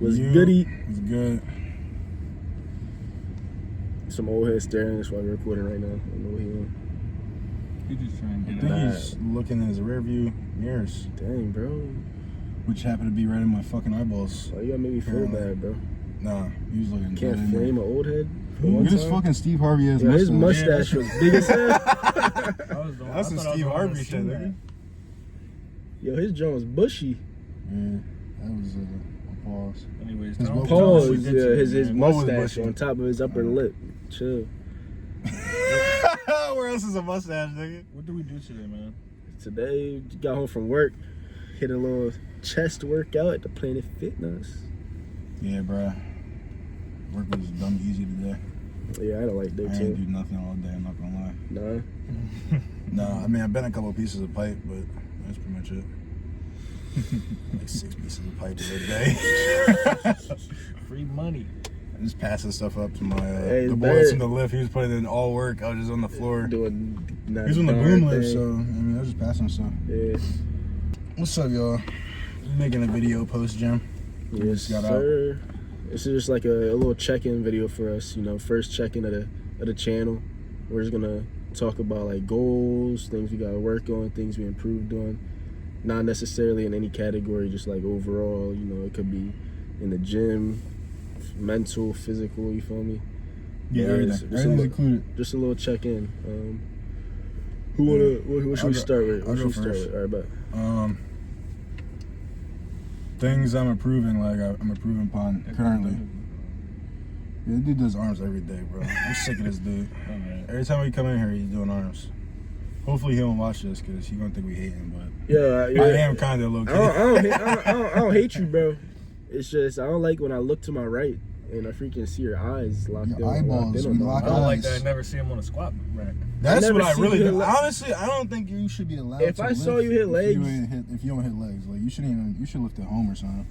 Was goody. Was good. Some old head staring. That's why we're recording right now. I don't know what he on. He just trying to I get think out. he's looking in his rearview mirrors, Dang, bro. which happened to be right in my fucking eyeballs. Why you gotta make me feel bad, bro? Nah, he was looking Can't dead in there. flame an old head. for Look one at his time? fucking Steve Harvey ass Yeah, his mustache. mustache was big as hell. That's some Steve Harvey shit, nigga. Yo, his jaw was bushy. Yeah, that was a pause. Anyways, His tell him Pause. what we did Yeah, today, his man. What was mustache bushy? on top of his upper lip. Chill. Where else is a mustache, nigga? What do we do today, man? Today, got home from work, hit a little chest workout at the Planet Fitness. Yeah, bruh. Work was dumb easy today. Yeah, I had a light day I didn't too. do nothing all day, I'm not gonna lie. Nah. No, I mean, I bent a couple of pieces of pipe, but that's pretty much it. Like 6 pieces of pipe the other day. Free money. I'm just passing stuff up to my Hey, the boys from the lift. He was putting in all work. I was just on the floor. Doing He was on the boom lift, so I mean, I was just passing stuff. Yeah. What's up, y'all? Making a video post, Jim. Yes, got sir. This is just like a little check-in video for us. You know, first check-in of the channel. We're just gonna talk about like goals, things we gotta work on, things we improved on. Not necessarily in any category, just like overall. You know, it could be in the gym, mental, physical. You feel me? Yeah, everything. Everything's included. Just a little check-in. What should we start with? I'll go first. All right, bet. Things I'm improving, like I'm improving upon currently. Yeah, the dude does arms every day, bro. I'm sick of this dude. Alright. Every time we come in here, he's doing arms. Hopefully he don't watch this because he gonna think we hate him, but Yeah, I am kind of low I key. I don't hate you, bro. It's just I don't like when I look to my right and I freaking see your eyes locked Your in. locked eyeballs, in we on lock I them. don't like eyes. that. I never see him on a squat rack. That's never what I seen really you do. hit le- Honestly, I don't think you should be allowed If to I saw lift you hit if legs- if you don't hit legs, like you shouldn't even. You should lift at home or something.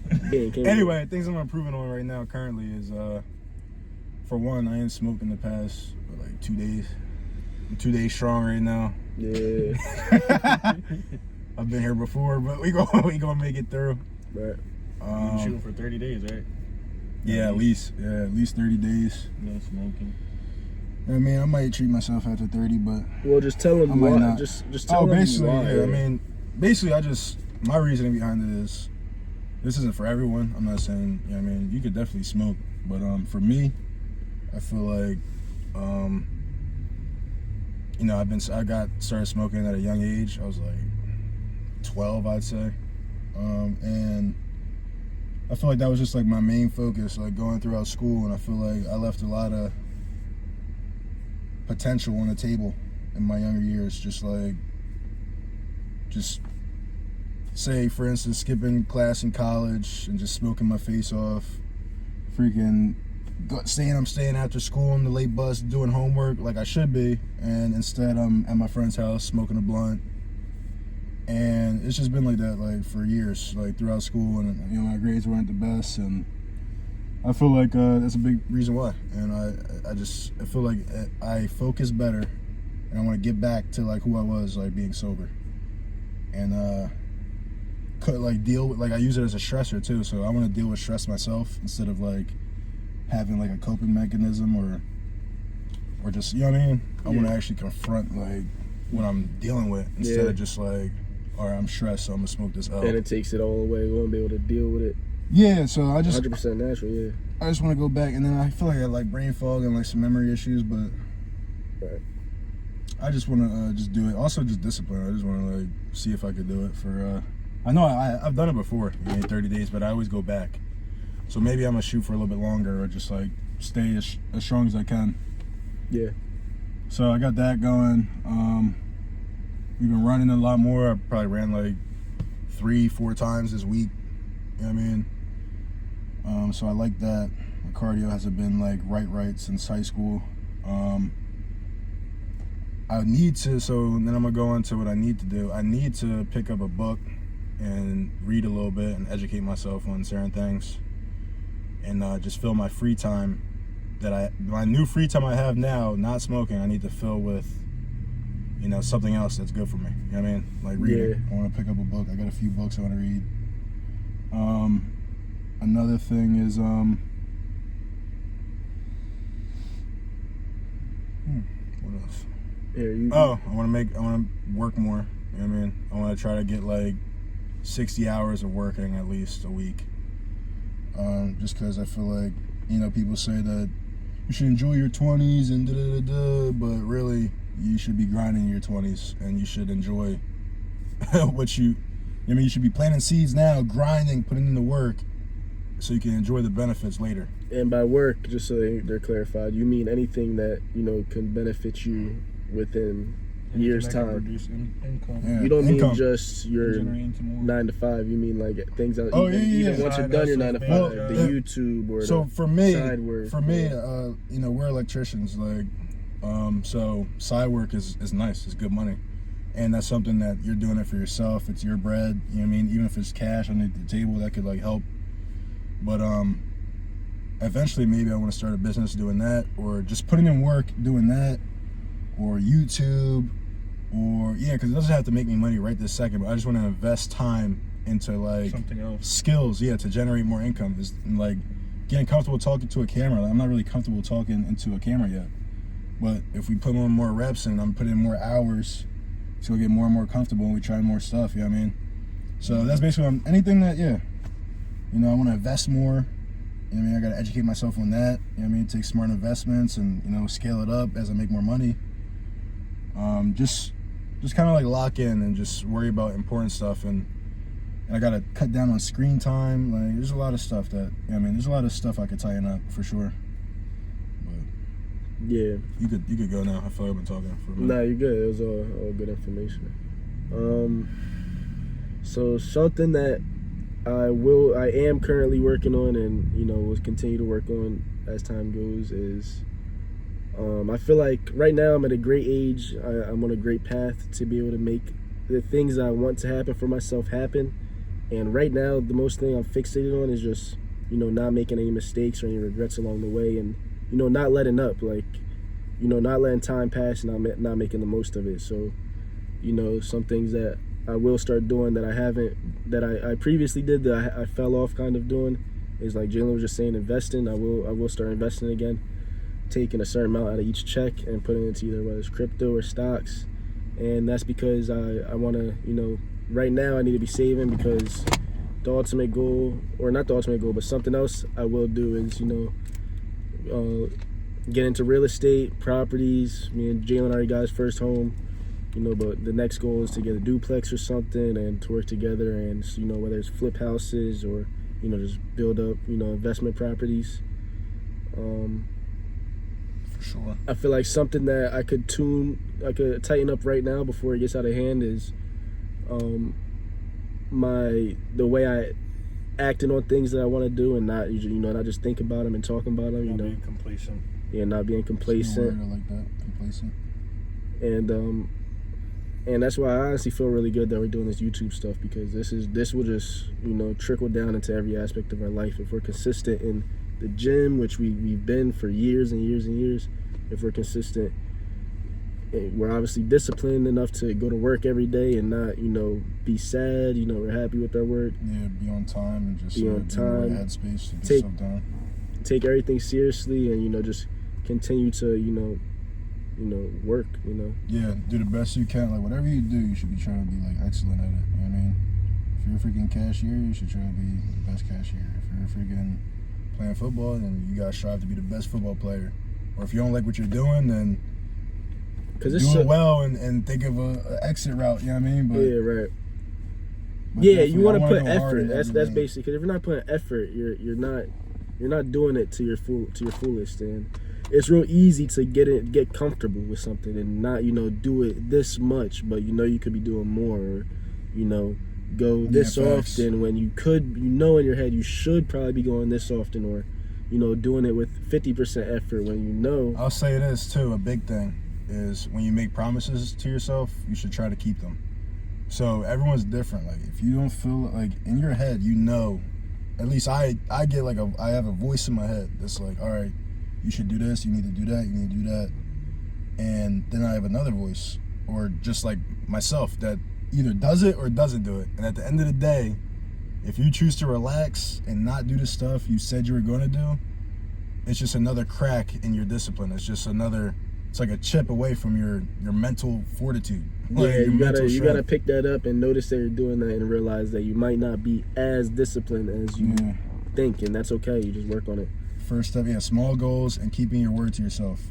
Can't- Anyway, things I'm improving on right now currently is, for one, I ain't smoked in the past like 2 days. I'm 2 days strong right now. Yeah, I've been here before, but we gonna make it through. right. You've been shooting for 30 days, right? Yeah, at least 30 days. No smoking. I mean, I might treat myself after 30, but Well, just tell I them might why. not. Just tell them basically, why. yeah. I mean, basically, my reasoning behind it is, this isn't for everyone. I'm not saying, I mean, you could definitely smoke, but for me, I feel like, you know, I got started smoking at a young age. I was like 12, I'd say, and I feel like that was just like my main focus, like going throughout school, and I feel like I left a lot of potential on the table in my younger years. Just say, for instance, skipping class in college and just smoking my face off, freaking I'm staying after school on the late bus doing homework like I should be, and instead I'm at my friend's house smoking a blunt. And it's just been like that, like, for years, like throughout school, and you know, my grades weren't the best, and I feel like that's a big reason why. And I feel like I focus better, and I want to get back to like who I was, like being sober, and could like deal with, like, I use it as a stressor too. So I want to deal with stress myself instead of like having like a coping mechanism or just, you know what I mean? I want to actually confront like what I'm dealing with instead of just like, all right, I'm stressed, so I'm gonna smoke this out. And it takes it all away. We won't be able to deal with it. Yeah, so I just 100% natural. Yeah. I just want to go back, and then I feel like I got like brain fog and like some memory issues, but Right. I just want to just do it. Also, just discipline. I just want to like see if I could do it for. I know I've done it before, in 30 days, but I always go back. So maybe I'm gonna shoot for a little bit longer, or just like stay as strong as I can. Yeah. So I got that going. We've been running a lot more. I probably ran like 3-4 times this week. You know what I mean? So I like that. My cardio hasn't been like right since high school. I need to, so then I'm gonna go into what I need to do. I need to pick up a book and read a little bit and educate myself on certain things, and just fill my free time my new free time I have now, not smoking, I need to fill with, you know, something else that's good for me. You know what I mean? Like reading. Yeah. I want to pick up a book. I got a few books I want to read. Another thing is what else? Yeah, I want to work more. You know what I mean? I want to try to get like 60 hours of working at least a week. Just because I feel like, you know, people say that you should enjoy your 20s and da-da-da-da, but really you should be grinding in your 20s and you should enjoy what you should be planting seeds now, grinding, putting in the work so you can enjoy the benefits later. And by work, just so they're clarified, you mean anything that, you know, can benefit you within years' time. Produce income. Yeah. You don't Income. mean just your Generate some more. 9 to 5. You mean like things that Oh, even yeah. once you're Side done your 9 hustles, to 5, man. the Well, YouTube or So the for me, side work. you know, we're electricians, like, so side work is nice, it's good money, and that's something that you're doing it for yourself. It's your bread, you know what I mean? Even if it's cash on the table, that could like help. But eventually, maybe I want to start a business doing that, or just putting in work doing that, or YouTube, or because it doesn't have to make me money right this second. But I just want to invest time into like Something else. skills, to generate more income. Is like getting comfortable talking to a camera. Like, I'm not really comfortable talking into a camera yet, but if we put on more reps and I'm putting in more hours, it's gonna get more and more comfortable and we try more stuff. You know what I mean? So that's basically anything that you know, I want to invest more. You know what I mean? I got to educate myself on that. You know what I mean? Take smart investments and, you know, scale it up as I make more money. Just kind of like lock in and just worry about important stuff. And I got to cut down on screen time. Like, there's a lot of stuff that, you know what I mean? There's a lot of stuff I could tighten up for sure. But Yeah. you could go now. I feel like I've been talking for a minute. Nah, you're good. It was all good information. So something that I am currently working on, and you know will continue to work on as time goes, is I feel like right now I'm at a great age. I'm on a great path to be able to make the things I want to happen for myself happen. And right now, the most thing I'm fixated on is just, you know, not making any mistakes or any regrets along the way, and you know, not letting up, like, you know, not letting time pass and not making the most of it. So, you know, some things that I will start doing that I haven't, that I previously did that I fell off kind of doing, is like Jalen was just saying, investing. I will start investing again, taking a certain amount out of each check and putting it into either whether it's crypto or stocks. And that's because I want to, you know, right now I need to be saving, because the ultimate goal, or not the ultimate goal, but something else I will do is, you know, get into real estate, properties. Me and Jalen already got his first home, you know, but the next goal is to get a duplex or something and to work together, and, you know, whether it's flip houses or, you know, just build up, you know, investment properties. For sure. I feel like something that I could tighten up right now before it gets out of hand is the way I acting on things that I want to do, and not, you know, not just think about them and talking about them, you know. Being complacent. Yeah, not being complacent. I like that, complacent. And that's why I honestly feel really good that we're doing this YouTube stuff, because this will just, you know, trickle down into every aspect of our life if we're consistent in the gym, which we've been for years and years and years. If we're consistent, we're obviously disciplined enough to go to work every day and not, you know, be sad. You know, we're happy with our work. Yeah, be on time and just Be on be in the time. right headspace to get Take- stuff done. Take everything seriously, and, you know, just continue to, you know, work. You know. Yeah, do the best you can. Like, whatever you do, you should be trying to be like excellent at it. You know what I mean? If you're a freaking cashier, you should try to be the best cashier. If you're freaking playing football, then you gotta strive to be the best football player. Or if you don't like what you're doing, then Cause do it's it so, well and think of a exit route. You know what I mean? But, yeah, right. but Yeah, definitely, you want I to wanna put go hard effort. in That's everything. basically, because if you're not putting effort, you're not doing it to your fullest, and it's real easy to get comfortable with something and not, you know, do it this much, but you know you could be doing more, or, you know, go this facts. often when you could, you know, in your head you should probably be going this often, or, you know, doing it with 50% effort when you know. I'll say this too, a big thing is when you make promises to yourself, you should try to keep them. So everyone's different. Like, if you don't feel like in your head, you know, at least I get like I have a voice in my head that's like, all right, you should do this, you need to do that, you need to do that. And then I have another voice, or just like myself, that either does it or doesn't do it. And at the end of the day, If you choose to relax and not do the stuff you said you were going to do, it's just another crack in your discipline. It's just another. It's like a chip away from your mental fortitude. Like Yeah, your you mental gotta strength. pick that up and notice that you're doing that and realize that you might not be as disciplined as you Yeah. think, and that's okay. You just work on it. First step, yeah, small goals and keeping your word to yourself.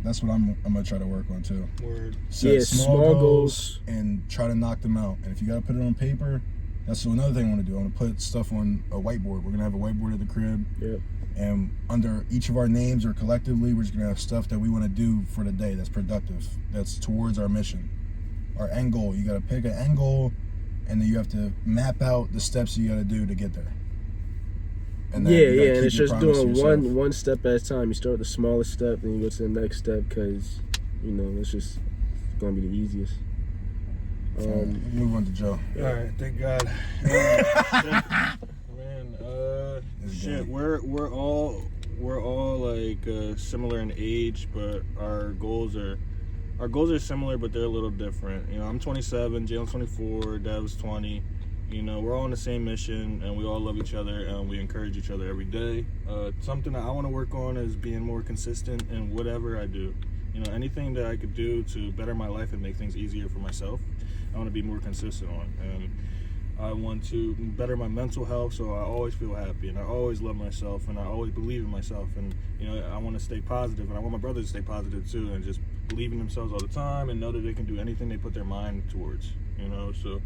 That's what I'm gonna try to work on too. Word. Set Yeah, small goals. and try to knock them out. And if you gotta put it on paper, that's another thing I want to do. I want to put stuff on a whiteboard. We're gonna have a whiteboard at the crib. Yep. And under each of our names or collectively, we're just gonna have stuff that we want to do for the day that's productive, that's towards our mission, our end goal. You gotta pick an end goal, and then you have to map out the steps you gotta do to get there. And then Yeah, you gotta and keep it's your just promise to doing yourself. one step at a time. You start with the smallest step, then you go to the next step because it's just gonna be the easiest. Move on to Joe. All right, thank God. Man, It's shit, good. we're all like similar in age, but our goals are similar, but they're a little different. I'm 27, Jalen's 24, Dev's 20. We're all on the same mission, and we all love each other, and we encourage each other every day. Something that I want to work on is being more consistent in whatever I do. Anything that I could do to better my life and make things easier for myself, I want to be more consistent on. And I want to better my mental health, so I always feel happy, and I always love myself, and I always believe in myself. And I want to stay positive, and I want my brothers to stay positive too, and just believe in themselves all the time, and know that they can do anything they put their mind towards. So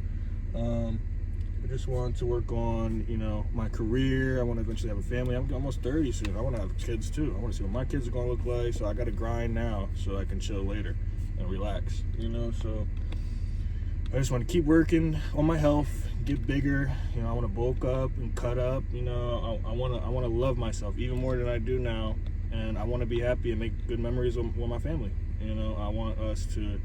I just want to work on, my career. I want to eventually have a family. I'm almost 30 soon. I want to have kids too. I want to see what my kids are going to look like. So I got to grind now so I can chill later and relax. So I just want to keep working on my health, get bigger. I want to bulk up and cut up. I want to love myself even more than I do now, and I want to be happy and make good memories with my family. I want us to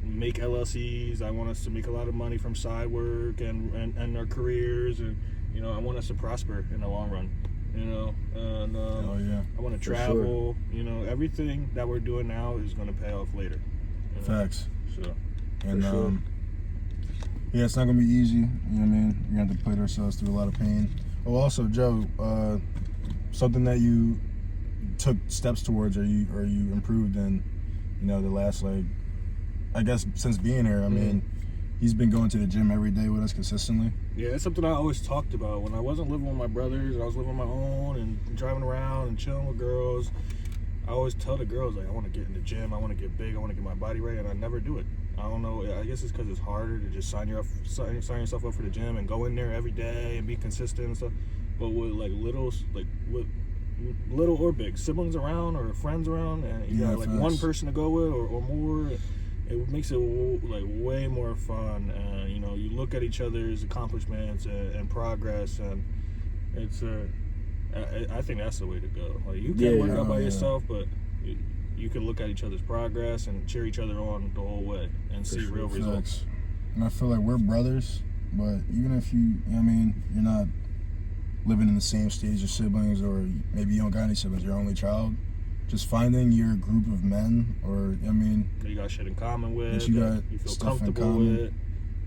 make LLCs. I want us to make a lot of money from side work and our careers, and I want us to prosper in the long run. And Oh yeah, I want to For travel. Everything that we're doing now is going to pay off later. facts. So And For sure. Yeah, it's not gonna be easy. You know what I mean? We're gonna have to put ourselves through a lot of pain. Oh, also, Joe, something that you took steps towards, or you improved in, the last I guess since being here. I mean, he's been going to the gym every day with us consistently. yeah, it's something I always talked about when I wasn't living with my brothers and I was living on my own and driving around and chilling with girls. I always tell the girls, like, I want to get in the gym, I want to get big, I want to get my body right, and I never do it. I don't know, I guess it's because it's harder to just sign yourself up for the gym and go in there every day and be consistent and stuff. But with with little or big siblings around or friends around, and you got like facts. one person to go with or more, it makes it way more fun. And you look at each other's accomplishments and progress, and it's I think that's the way to go. Like, you can work out by yourself, but you can look at each other's progress and cheer each other on the whole way and see real results. Facts. And I feel like we're brothers, but even if you're not living in the same stage as siblings, or maybe you don't got any siblings, you're only child, just finding your group of men, or That you got shit in common with, that you that got you feel stuff in comfortable common, with,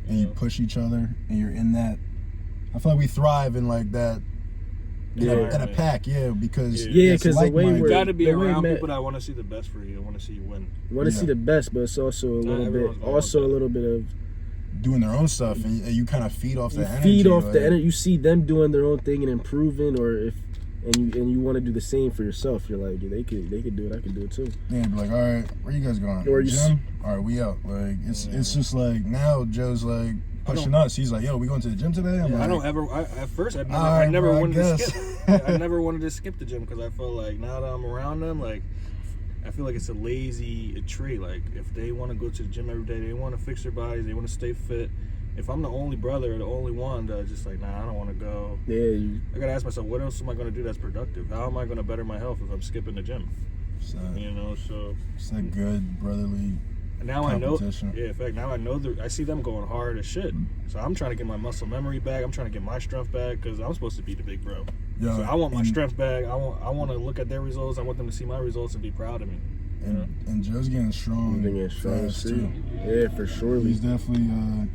and you push each other, and you're in that. I feel like we thrive in like that. In a pack, because Yeah, it's 'cause the way like-minded. You got to be The way around Matt- people that want to see the best for you and want to see you win. You want to see the best, but it's also a little everyone's bit, gonna want that. a little bit of doing their own stuff, and you kind of feed off you that feed energy. off the like- energy. You see them doing their own thing and improving, or you want to do the same for yourself. You're like, yeah, they could do it. I could do it too. Yeah, be like, all right, where you guys going? Or you Gym? All right, we out. Like it's just like now Joe's like pushing us. He's like, yo, we going to the gym today? I'm like, I don't ever. At first, I Alright, never bro, I wanted to guess. skip. I never wanted to skip the gym because I felt like now that I'm around them, like I feel like it's a lazy trait. Like if they want to go to the gym every day, they want to fix their bodies, they want to stay fit. If I'm the only brother or the only one that's just like, nah, I don't want to go. Yeah, I gotta ask myself, what else am I gonna do that's productive? How am I gonna better my health if I'm skipping the gym? It's So that good brotherly. and now I know. Competition. Yeah, in fact, now I know I see them going hard as shit. So I'm trying to get my muscle memory back. I'm trying to get my strength back because I'm supposed to be the big bro. Yo, So I want my and- strength back. I want to look at their results. I want them to see my results and be proud of me. And Joe's getting strong. I'm getting strong fast, too. Yeah, for sure. He's definitely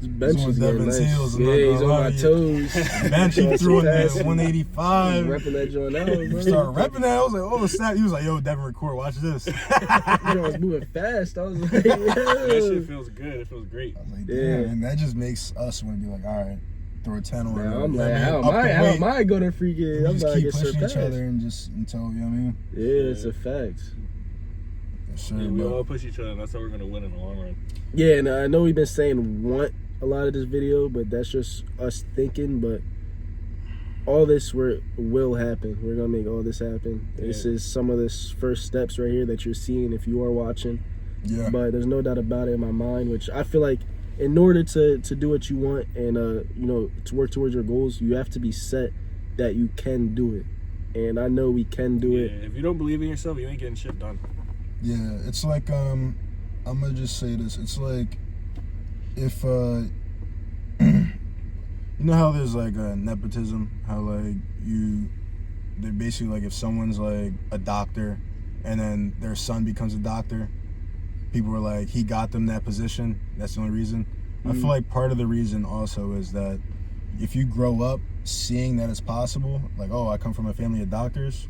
His bench He's on is getting Devin's nice. heels, I'm Yeah, not he's gonna on lie my to you. toes. Bench, he threw in there He's 185. repping that joint out, bro. Started repping that. I was like, oh, snap. He was like, yo, Devin, record. Watch this. I was moving fast. I was like, That shit yo. feels good. It feels great. I was like, damn, Yeah. and that just makes us want to be like, all right, throw a 10 on. Now I'm You know like, what I how mean? am Up I? the How weight. am I gonna freaking? We I'm just about to keep get pushing surpassed. each other and just until, you know what I mean? Yeah, it's a fact. Sure, Yeah, we but all push each other, and that's how we're gonna win in the long run. Yeah, and I know we've been saying want a lot of this video, but that's just us thinking. But all this will happen. We're gonna make all this happen. This Yeah. is some of the first steps right here that you're seeing if you are watching. yeah. But there's no doubt about it in my mind, which I feel like in order to do what you want and you know, to work towards your goals, you have to be set that you can do it. And I know we can do Yeah, it. if you don't believe in yourself, you ain't getting shit done. Yeah, it's like I'm gonna just say this. It's like if you know how there's like a nepotism, how like they're basically like if someone's like a doctor and then their son becomes a doctor, people are like, he got them that position. That's the only reason. I feel like part of the reason also is that if you grow up seeing that it's possible, like, oh, I come from a family of doctors,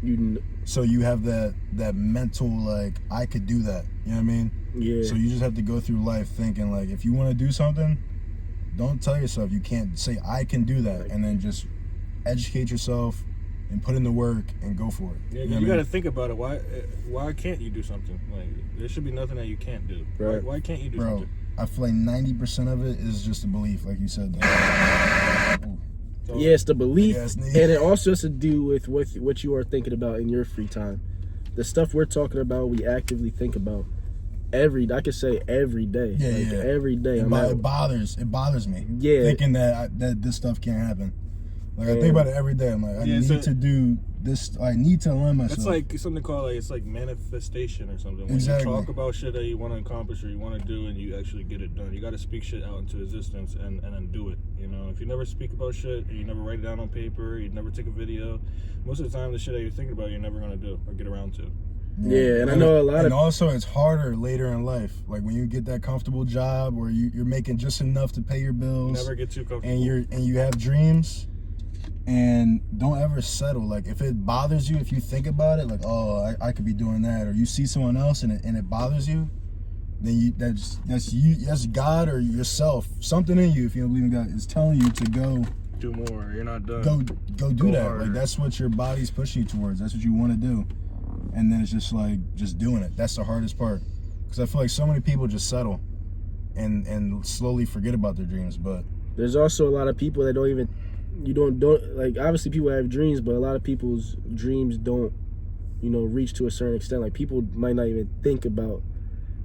so you have that mental like, I could do that. You know what I mean? Yeah. So you just have to go through life thinking like, if you want to do something, don't tell yourself you can't. Say I can do that, and then just educate yourself and put in the work and go for it. Yeah, You know you what I got to mean? think about it. Why can't you do something? Like, there should be nothing that you can't do. Right. Why can't you do Bro, something? I feel like 90% of it is just a belief, like you said. So, Yeah, it's the belief, Yes, and nigga. it also has to do with what you are thinking about in your free time. The stuff we're talking about, we actively think about I could say every day. Yeah, like, yeah. every day. It, I'm bo- out. it bothers me. Yeah. Thinking that this stuff can't happen. Like I Yeah. think about it every day. I'm like, I Yeah, need so- to do this. I need to align myself. It's like something called like, it's like manifestation or something. When Exactly. you talk about shit that you want to accomplish or you want to do, and you actually get it done. You got to speak shit out into existence and then do it. You know, if you never speak about shit, or you never write it down on paper, you never take a video, most of the time the shit that you're thinking about, you're never gonna do or get around to. Yeah, and I know a lot and of- also it's harder later in life. Like when you get that comfortable job where you're making just enough to pay your You bills, never get too comfortable. and you have dreams, and don't ever settle. Like if it bothers you, if you think about it, like, oh, I could be doing that, or you see someone else and it bothers you, then that's God or yourself, something in you, if you don't believe in God, is telling you to go do more. You're not done. do Go that. harder. Like that's what your body's pushing you towards. That's what you want to do. And then it's just like just doing it. That's the hardest part. Because I feel like so many people just settle and slowly forget about their dreams. But There's also a lot of people that don't like, obviously people have dreams, but a lot of people's dreams don't, reach to a certain extent. Like people might not even think about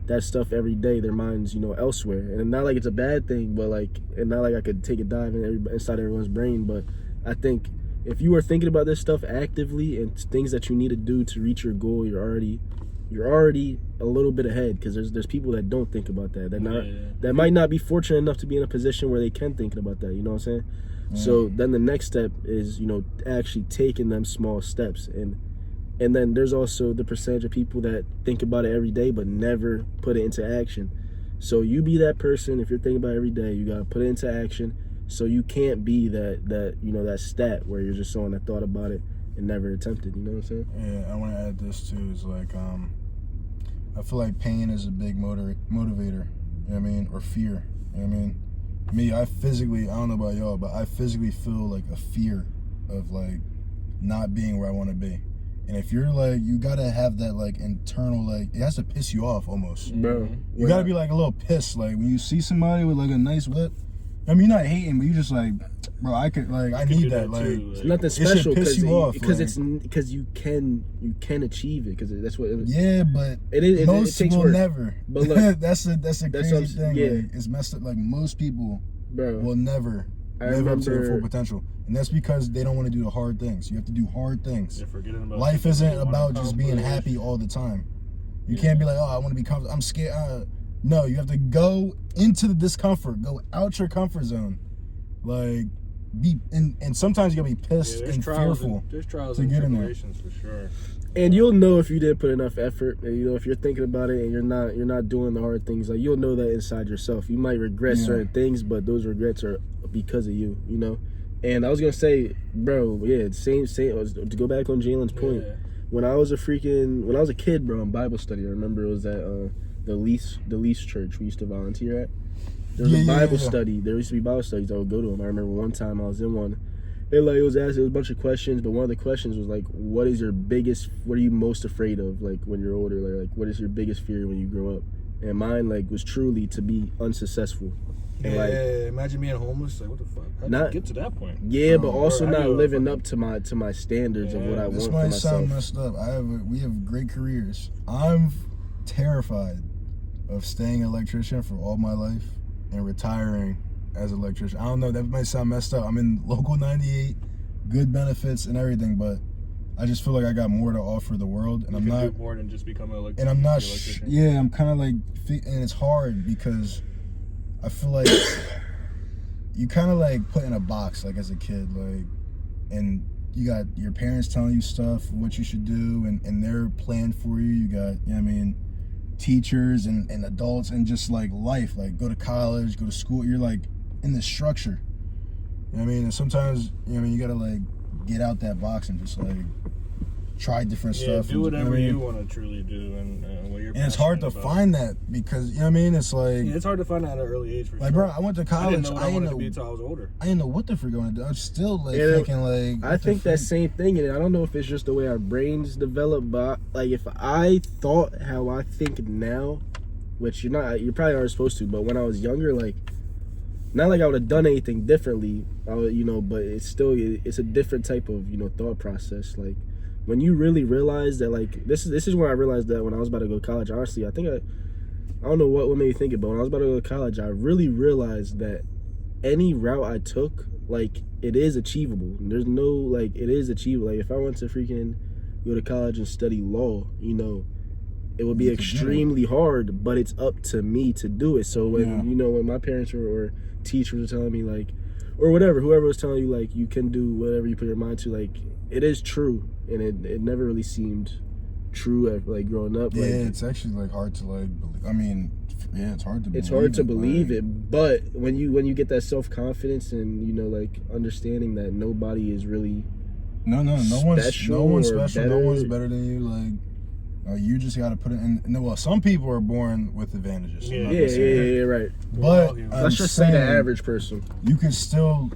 that stuff every day. Their mind's, elsewhere. And not like it's a bad thing, but like, and not like I could take a dive inside everyone's brain, but I think if you are thinking about this stuff actively and things that you need to do to reach your goal, you're already a little bit ahead, because there's people that don't think about that. That might not be fortunate enough to be in a position where they can think about that. You know what I'm saying? So then the next step is, actually taking them small steps, and then there's also the percentage of people that think about it every day but never put it into action. So you be that person. If you're thinking about it every day, you gotta put it into action. So you can't be that stat where you're just someone that thought about it and never attempted. You know what I'm saying? yeah, I want to add this too. Is like I feel like pain is a big motivator. You know what I mean? Or fear. You know what I mean? Me, I don't know about y'all, but I physically feel like a fear of like not being where I want to be. And if you're like, you gotta have that like internal, like it has to piss you off almost. Bro, You gotta be like a little pissed, like when you see somebody with like a nice whip. I mean, you're not hating, but you just like, bro, I could like, I can need do that. that too, Like, like- nothing It should special piss you off, because like- because you can achieve it, because that's what yeah, but it most takes will work. never. But look, that's a what crazy I'm- thing. yeah. Like, it's messed up. Like most people Bro, will never I live up to their full remember- potential, and that's because they don't want to do the hard things. You have to do hard things. You're forgetting about Life something isn't you wanna about just being accomplish. happy all the time. You Yeah. can't be like, oh, I want to be comfortable. I'm scared. No, you have to go into the discomfort. Go out your comfort zone. Like, be and sometimes you gotta be pissed there's and trials fearful. there's trials to and get in there. tribulations for sure. And you'll know if you didn't put enough effort. And, you know, if you're thinking about it and you're not doing the hard things, like you'll know that inside yourself. You might regret certain things, but those regrets are because of you. You know. And I was gonna say, bro, yeah, same. To go back on Jalen's point, when I was a kid, bro, in Bible study, I remember it was at the Lease Church we used to volunteer at. There was a Bible study. There used to be Bible studies I would go to them. I remember one time I was in one. It was a bunch of questions, but one of the questions was like, what are you most afraid of, like, when you're older? Like what is your biggest fear when you grow up? And mine, like, was truly to be unsuccessful. And imagine being homeless. Like, what the fuck? How did you get to that point? Yeah, but also not living up to my standards of what I want for myself. This might sound messed up. We have great careers. I'm terrified of staying an electrician for all my life and retiring as an electrician. I don't know, that might sound messed up. I'm in Local 98, good benefits and everything, but I just feel like I got more to offer the world, and I'm not do more than just become an electrician. And I'm not. I'm kind of like, and it's hard because I feel like you kind of like put in a box, like as a kid, like, and you got your parents telling you stuff, what you should do, and they're planned for you. You got, you know what I mean, teachers and adults, and just like life, like go to college, go to school. You're like in this structure. You know what I mean? And sometimes, you know what I mean, you gotta like get out that box and just like try different stuff. Do whatever you want to truly do, and what you're. And it's hard to find that because, you know what I mean? It's like, it's hard to find that at an early age. For like, sure. bro, I went to college. I didn't know what I wanted to be until I was older. I didn't know what the frick I wanted to do. I'm still like thinking like. I think that same thing, and I don't know if it's just the way our brains develop, but like if I thought how I think now, which you probably aren't supposed to, but when I was younger, like, not like I would have done anything differently, but it's a different type of, thought process. Like, when you really realize that, like, this is when I realized that when I was about to go to college. Honestly, I don't know what made me think it, but when I was about to go to college, I really realized that any route I took, like, it is achievable. There's no, like, it is achievable. Like, if I went to freaking go to college and study law, it would be extremely hard, but it's up to me to do it. So when, when my parents or teachers were telling me, like, or whoever was telling you, like, you can do whatever you put your mind to, like, it is true. And it never really seemed true at, like, growing up. Yeah, like, it's actually, like, hard to, like, believe. I mean, yeah, it's hard to believe. It's hard to believe it, but when you get that self-confidence and, like, understanding that nobody is really no one's special, better. No one's better than you, like, you just got to put it in. Well, some people are born with advantages. Yeah, right. But let's just say the average person. You can still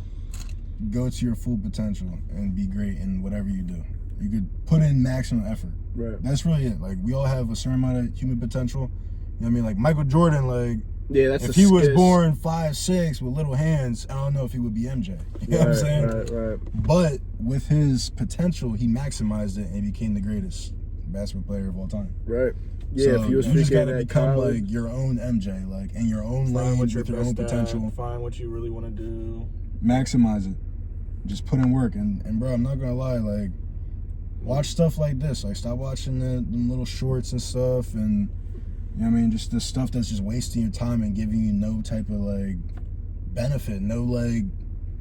go to your full potential and be great in whatever you do. You could put in maximum effort. Right. That's really it. Like, we all have a certain amount of human potential. You know what I mean? Like, Michael Jordan, like, if he was born 5'6" with little hands, I don't know if he would be MJ. You know what I'm saying? Right. But with his potential, he maximized it and became the greatest basketball player of all time. Right. Yeah, so if he was you just gotta become college, like your own MJ, like in your own lane with your own potential. Find what you really want to do. Maximize it. Just put in work. And bro, I'm not gonna lie, like, watch stuff like this. Like, stop watching the little shorts and stuff, and you know what I mean, just the stuff that's just wasting your time and giving you no type of like benefit, no like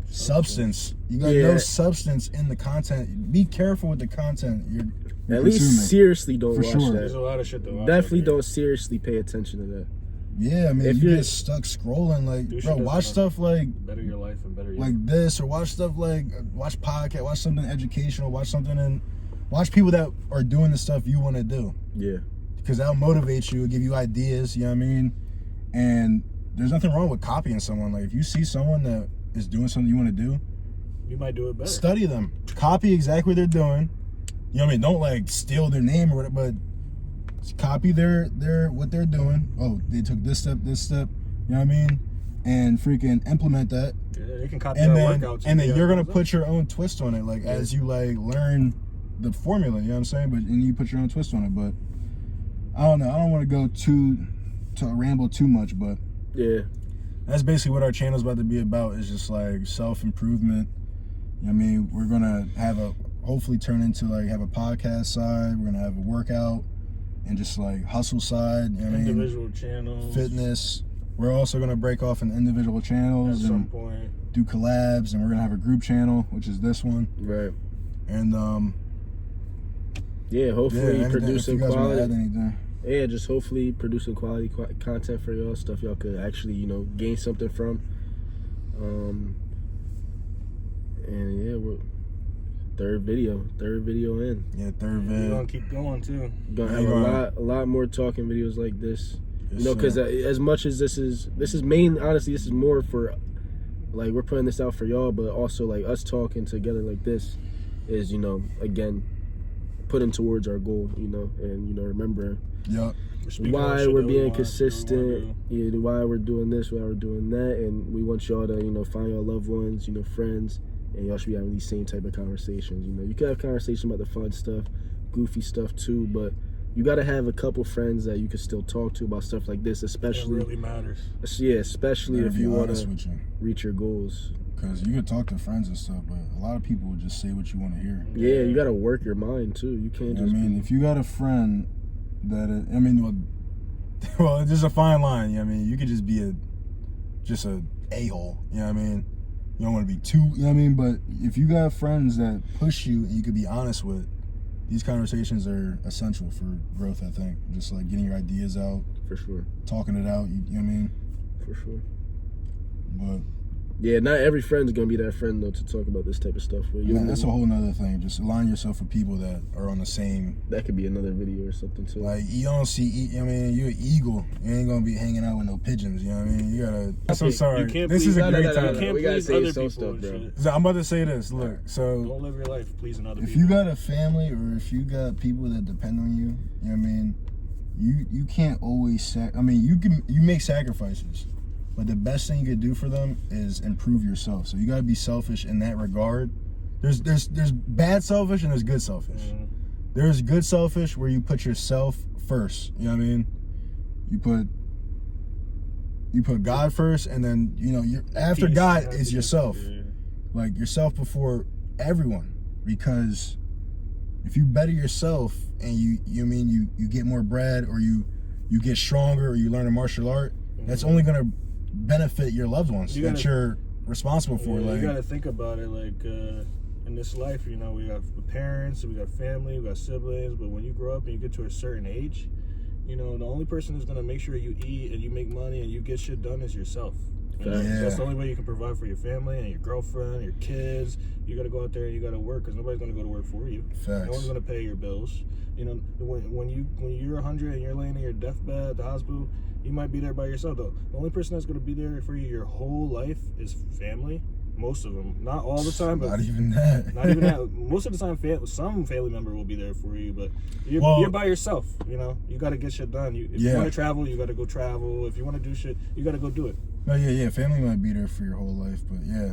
substance. You got no substance in the content. Be careful with the content you're at least consuming. Seriously don't watch that. There's a lot of shit to watch. Definitely don't seriously pay attention to that. Yeah, I mean, if you get stuck scrolling, like, bro, watch stuff like better your life and better you. Like this, or watch stuff like watch podcast, watch something educational, watch people that are doing the stuff you want to do. Yeah, because that'll motivate you, give you ideas. You know what I mean? And there's nothing wrong with copying someone. Like, if you see someone that is doing something you want to do, you might do it better. Study them, copy exactly what they're doing. You know what I mean? Don't like steal their name or whatever, but copy their what they're doing. Oh, they took this step. You know what I mean? And freaking implement that. Yeah, they can copy our workouts. And then you're gonna put your own twist on it, like as you like learn the formula. You know what I'm saying? And you put your own twist on it. But I don't know. I don't want to go to ramble too much, but yeah, that's basically what our channel's about to be about. Is just like self-improvement. You know what I mean? We're gonna hopefully turn into like have a podcast side. We're gonna have a workout and just like hustle side. You know what I mean? Individual channels. Fitness. We're also gonna break off in individual channels at some point. do collabs, and we're gonna have a group channel, which is this one. Right. And yeah, hopefully anything, producing if you guys wanna quality. add anything. Yeah, just hopefully producing quality content for y'all, stuff y'all could actually, gain something from. And yeah, we're third video in. Yeah, third We're vid. gonna keep going too. Gonna have a lot more talking videos like this. Yes, Because sir. as much as this is honestly, this is more for, like, we're putting this out for y'all, but also like us talking together like this is, again, putting towards our goal, and remember Yup. why we're being consistent, why we're doing this, why we're doing that, and we want y'all to, find your loved ones, friends, and y'all should be having these same type of conversations. You can have conversations about the fun stuff, goofy stuff too, but you got to have a couple friends that you can still talk to about stuff like this, especially. It really matters. Yeah, especially if you want to with you. reach your goals. Because you could talk to friends and stuff, but a lot of people will just say what you want to hear. Yeah, you got to work your mind too. You can't just. If you got a friend that, well, there's a fine line. You could just be a a-hole. You know what I mean? You don't want to be too. You know what I mean? But if you got friends that push you and you could be honest with, these conversations are essential for growth. I think just like getting your ideas out, For sure. talking it out. You know what I mean? For sure. But Yeah, not every friend's gonna be that friend though to talk about this type of stuff with. that's a whole nother thing. Just align yourself with people that are on the same. That could be another video or something too. Like, you don't see, you're an eagle. You ain't gonna be hanging out with no pigeons. You know what I mean? You gotta. I'm sorry. You can't This please- is a No, no, great no, no, time. no. You can't We gotta please say other some people stuff, and bro. shit. So I'm about to say this. Look, so Don't live your life pleasing other if people. you got a family or if you got people that depend on you, you know what I mean? You can't always you make sacrifices. But the best thing you could do for them is improve yourself. So you gotta be selfish in that regard. There's bad selfish and there's good selfish. There's good selfish where you put yourself first. You know what I mean? You put God first, and then you're after Peace, God happiness, is yourself. yeah. Like yourself before everyone. Because if you better yourself and you get more bread, or you get stronger, or you learn a martial art, that's only gonna benefit your loved ones that you're responsible for. Yeah, Like, you gotta think about it. Like in this life, we have parents, we got family, we got siblings. But when you grow up and you get to a certain age, the only person who's gonna make sure you eat and you make money and you get shit done is yourself. Yeah. That's the only way you can provide for your family and your girlfriend, your kids. You gotta go out there and you gotta work, because nobody's gonna go to work for you. Facts. No one's gonna pay your bills. When you're 100 and you're laying in your deathbed at the hospital, you might be there by yourself. Though the only person that's gonna be there for you your whole life is family. Most of them, not all the time, but not even that. not even that. Most of the time, some family member will be there for you, but you're by yourself. You got to get shit done. If you want to travel, you got to go travel. If you want to do shit, you got to go do it. No, yeah. Family might be there for your whole life, but yeah,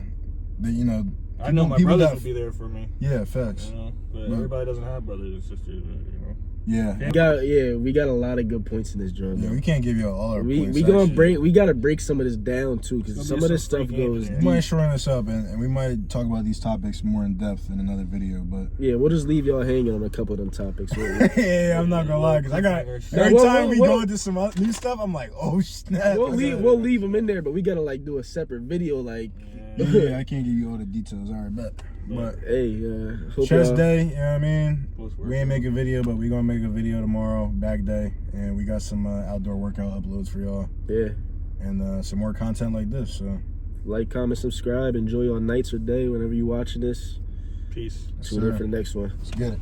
I know my brothers will be there for me. Yeah, facts. But everybody doesn't have brothers and sisters. Yeah. We got a lot of good points in this joint. Yeah, we can't give you all our points. We gotta break some of this down too, because some of this stuff goes We deep. might shorten this up, and we might talk about these topics more in depth in another video. But yeah, we'll just leave y'all hanging on a couple of them topics. yeah, I'm not gonna lie, because I got every time we go into some new stuff, I'm like, oh snap. We'll leave them in there, but we gotta like do a separate video, like. Yeah, I can't give you all the details. All right, but hey, hope chest y'all- day, you know what I mean? We ain't make a video, but we gonna make a video tomorrow, back day, and we got some outdoor workout uploads for y'all. Yeah. And some more content like this. So like, comment, subscribe, enjoy your nights or day whenever you watching this. Peace. Tune in for the next one. let's get it.